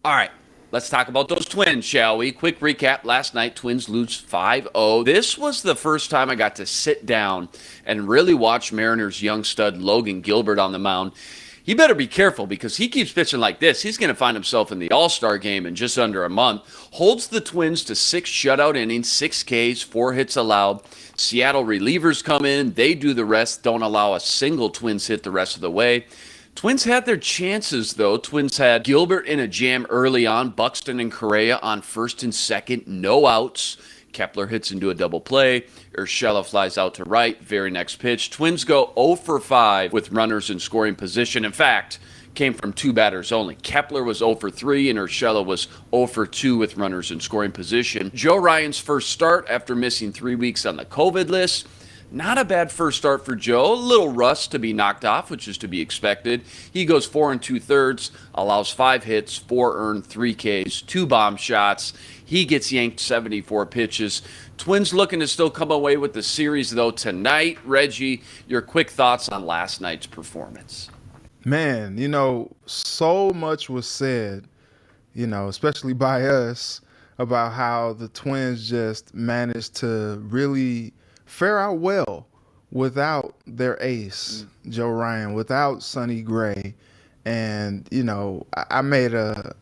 All right, let's talk about those Twins, shall we? Quick recap. Last night, Twins lose 5-0. This was the first time I got to sit down and really watch Mariners' young stud Logan Gilbert on the mound. He better be careful because he keeps pitching like this. He's going to find himself in the All-Star game in just under a month. Holds the Twins to 6 shutout innings, 6 Ks, 4 hits allowed. Seattle relievers come in. They do the rest. Don't allow a single Twins hit the rest of the way. Twins had their chances, though. Twins had Gilbert in a jam early on, Buxton and Correa on first and second, no outs. Kepler hits into a double play. Urshela flies out to right. Very next pitch. Twins go 0 for 5 with runners in scoring position. In fact, came from two batters only. Kepler was 0 for 3 and Urshela was 0 for 2 with runners in scoring position. Joe Ryan's first start after missing 3 weeks on the COVID list. Not a bad first start for Joe. A little rust to be knocked off, which is to be expected. He goes 4 2/3, allows 5 hits, 4 earned, 3 Ks, 2 bomb shots. He gets yanked 74 pitches. Twins looking to still come away with the series, though, tonight. Reggie, your quick thoughts on last night's performance? Man, so much was said, especially by us, about how the Twins just managed to really fare out well without their ace, Joe Ryan, without Sonny Gray. And, I made a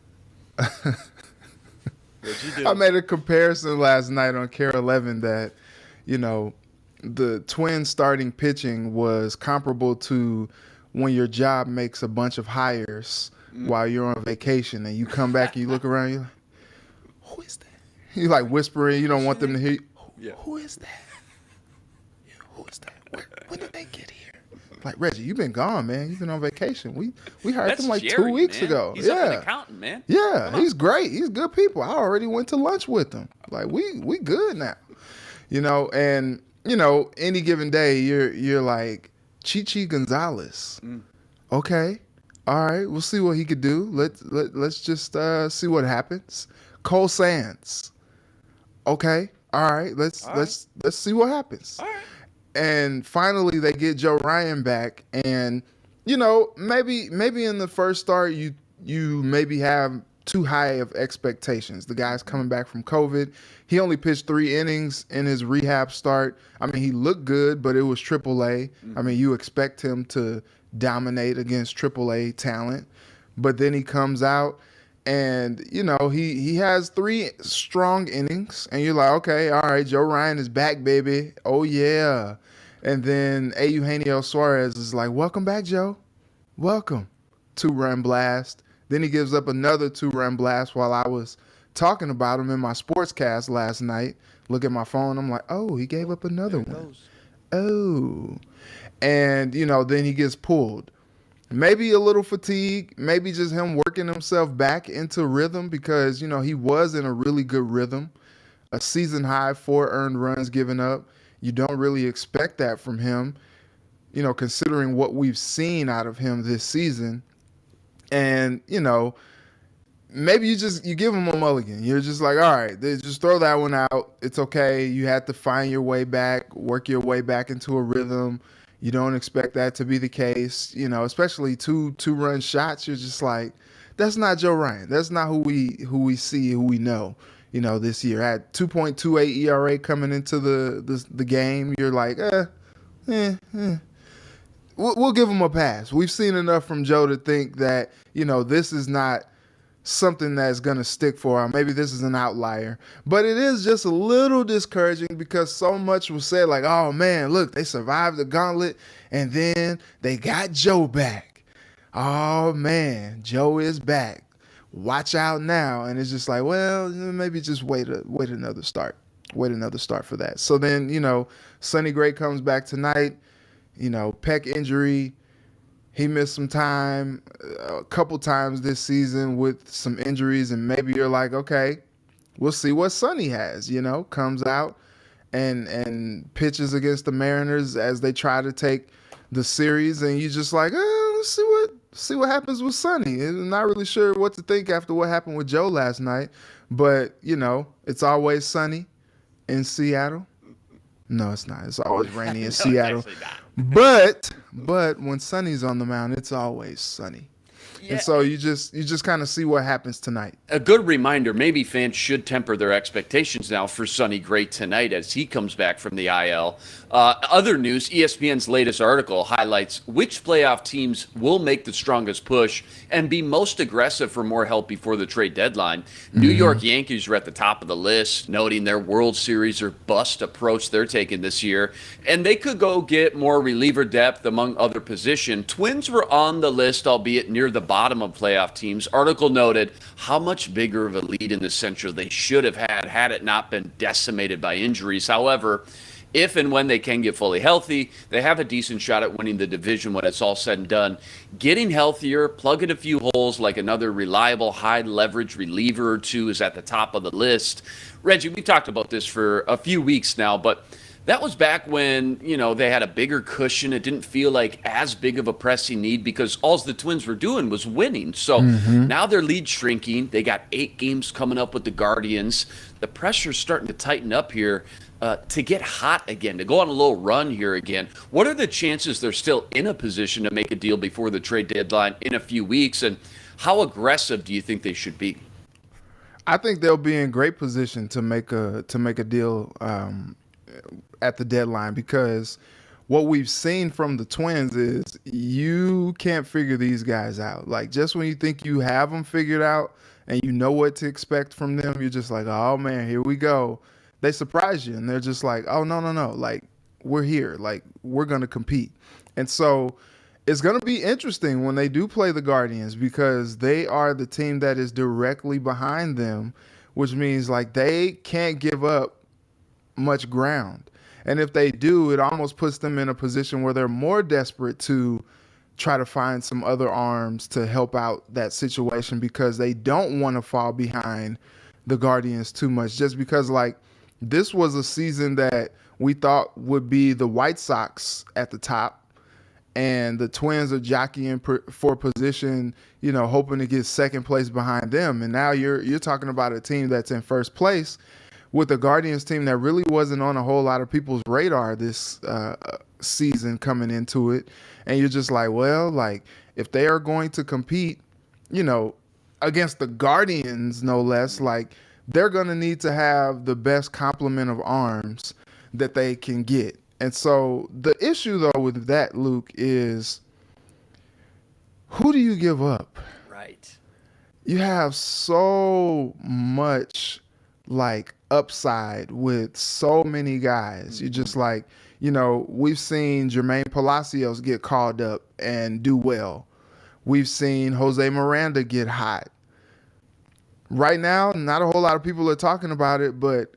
What'd you I do? made a comparison last night on Care 11 that, you know, the Twins starting pitching was comparable to when your job makes a bunch of hires while you're on vacation and you come back and you look around, you're like, who is that? You like whispering, you don't want them to hear you. Yeah. Who is that? Who is that? When did they get here? Like, Reggie, you've been gone, man. You've been on vacation. We hired That's him like Jerry, 2 weeks man. ago. He's up an Yeah. accountant, man. Yeah, Come on. he's great. He's good people. I already went to lunch with him. Like we good now. And any given day you're like Chichi Gonzalez. Okay. All right, we'll see what he could do. Let's just see what happens. Cole Sands. Okay. All right, let's see what happens. All right. And finally they get Joe Ryan back, and maybe in the first start you maybe have too high of expectations. The guy's coming back from COVID. He only pitched 3 innings in his rehab start. I mean, he looked good, but it was AAA. I mean, you expect him to dominate against AAA talent, but then he comes out and he has 3 strong innings, and you're like, okay, all right, Joe Ryan is back, baby. Oh yeah. And then Eugenio Suarez is like, welcome back, Joe. Welcome. 2-run blast. Then he gives up another 2-run blast while I was talking about him in my sportscast last night. Look at my phone. I'm like, oh, he gave up another one. Oh. And, then he gets pulled. Maybe a little fatigue, maybe just him working himself back into rhythm because, he was in a really good rhythm. A season high 4 earned runs given up. You don't really expect that from him, considering what we've seen out of him this season. And, maybe you give him a mulligan. You're just like, all right, just throw that one out. It's okay. You had to find your way back, work your way back into a rhythm. You don't expect that to be the case, especially two-run shots. You're just like, that's not Joe Ryan. That's not who we see, who we know. This year at 2.28 ERA coming into the game, you're like, We'll give him a pass. We've seen enough from Joe to think that this is not something that's going to stick for him. Maybe this is an outlier. But it is just a little discouraging because so much was said like, oh, man, look, they survived the gauntlet, and then they got Joe back. Oh, man, Joe is back. Watch out now. And it's just like, well, maybe just wait another start. Wait another start for that. So then, Sonny Gray comes back tonight. Pec injury. He missed some time a couple times this season with some injuries, and maybe you're like, okay, we'll see what Sonny has, comes out and pitches against the Mariners as they try to take the series, and you just like, let's see what happens with Sonny. I'm not really sure what to think after what happened with Joe last night, but it's always sunny in Seattle. No, it's not. It's always rainy in It's Seattle. actually not. But when Sonny's on the mound, it's always sunny. And Yeah, so you just kind of see what happens tonight. a good reminder. Maybe fans should temper their expectations now for Sonny Gray tonight as he comes back from the IL. Other news: ESPN's latest article highlights which playoff teams will make the strongest push and be most aggressive for more help before the trade deadline. New York Yankees are at the top of the list, noting their World Series or bust approach they're taking this year, and they could go get more reliever depth among other positions. Twins were on the list, albeit near the bottom of playoff teams. Article noted how much bigger of a lead in the Central they should have had it not been decimated by injuries. However, if and when they can get fully healthy, they have a decent shot at winning the division when it's all said and done. Getting healthier, plugging a few holes like another reliable high leverage reliever or two is at the top of the list. Reggie, we talked about this for a few weeks now, but that was back when, they had a bigger cushion. It didn't feel like as big of a pressing need because all the Twins were doing was winning. So now their lead shrinking. They got 8 games coming up with the Guardians. The pressure's starting to tighten up here to get hot again, to go on a little run here again. What are the chances they're still in a position to make a deal before the trade deadline in a few weeks? And how aggressive do you think they should be? I think they'll be in great position to make a deal at the deadline, because what we've seen from the Twins is you can't figure these guys out. Like, just when you think you have them figured out and you know what to expect from them, you're just like, oh man, here we go. They surprise you and they're just like, oh no, like, we're here, like, we're gonna compete. And so it's gonna be interesting when they do play the Guardians, because they are the team that is directly behind them, which means like they can't give up much ground. And if they do, it almost puts them in a position where they're more desperate to try to find some other arms to help out that situation, because they don't want to fall behind the Guardians too much. Just because, like, this was a season that we thought would be the White Sox at the top, and the Twins are jockeying for position, hoping to get second place behind them. And now you're talking about a team that's in first place with the Guardians team that really wasn't on a whole lot of people's radar this season coming into it. And you're just like, well, like, if they are going to compete, against the Guardians, no less, like, they're going to need to have the best complement of arms that they can get. And so the issue, though, with that, Luke, is who do you give up? Right. You have so much, like, upside with so many guys. You just like, we've seen Jermaine Palacios get called up and do well. We've seen Jose Miranda get hot. Right now, not a whole lot of people are talking about it, but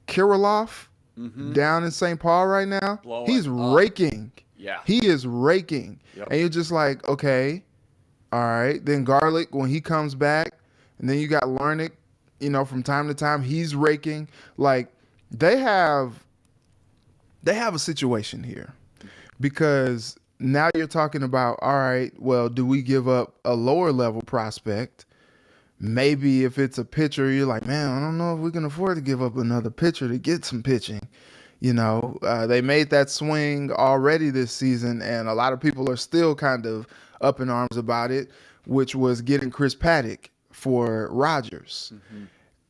Kirilloff down in St. Paul right now, he's raking. Yeah. He is raking. Yep. And you're just like, okay, all right. Then Garlick, when he comes back, and then you got Larnick, from time to time, he's raking. Like, they have a situation here, because now you're talking about, all right, well, do we give up a lower level prospect? Maybe if it's a pitcher, you're like, man, I don't know if we can afford to give up another pitcher to get some pitching. They made that swing already this season, and a lot of people are still kind of up in arms about it, which was getting Chris Paddock for Rodgers.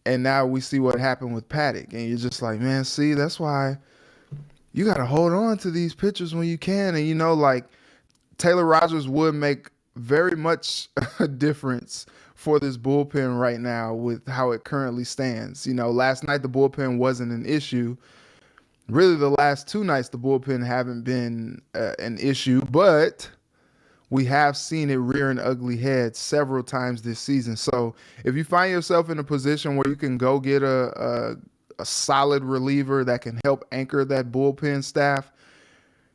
And now we see what happened with Paddock, and you're just like, man, see, that's why you got to hold on to these pitchers when you can. And, like, Taylor Rogers would make very much a difference for this bullpen right now with how it currently stands. Last night the bullpen wasn't an issue. Really, the last 2 nights the bullpen haven't been an issue, but we have seen it rear an ugly head several times this season. So if you find yourself in a position where you can go get a solid reliever that can help anchor that bullpen staff,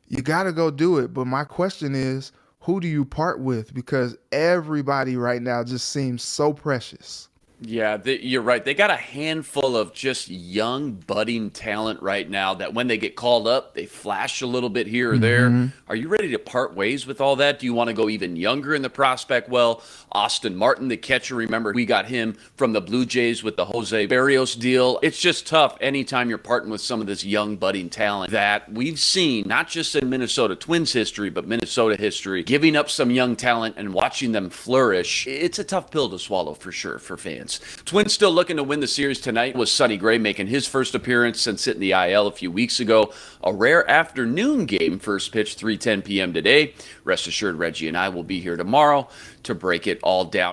you got to go do it. But my question is, who do you part with? Because everybody right now just seems so precious. Yeah, you're right. They got a handful of just young, budding talent right now that when they get called up, they flash a little bit here or there. Hmm. Are you ready to part ways with all that? Do you want to go even younger in the prospect? Well, Austin Martin, the catcher, remember we got him from the Blue Jays with the Jose Barrios deal. It's just tough anytime you're parting with some of this young, budding talent that we've seen, not just in Minnesota Twins history, but Minnesota history, giving up some young talent and watching them flourish. It's a tough pill to swallow for sure for fans. Twins still looking to win the series tonight, with Sonny Gray making his first appearance since hitting the IL a few weeks ago. A rare afternoon game, first pitch 3:10 p.m. today. Rest assured, Reggie and I will be here tomorrow to break it all down.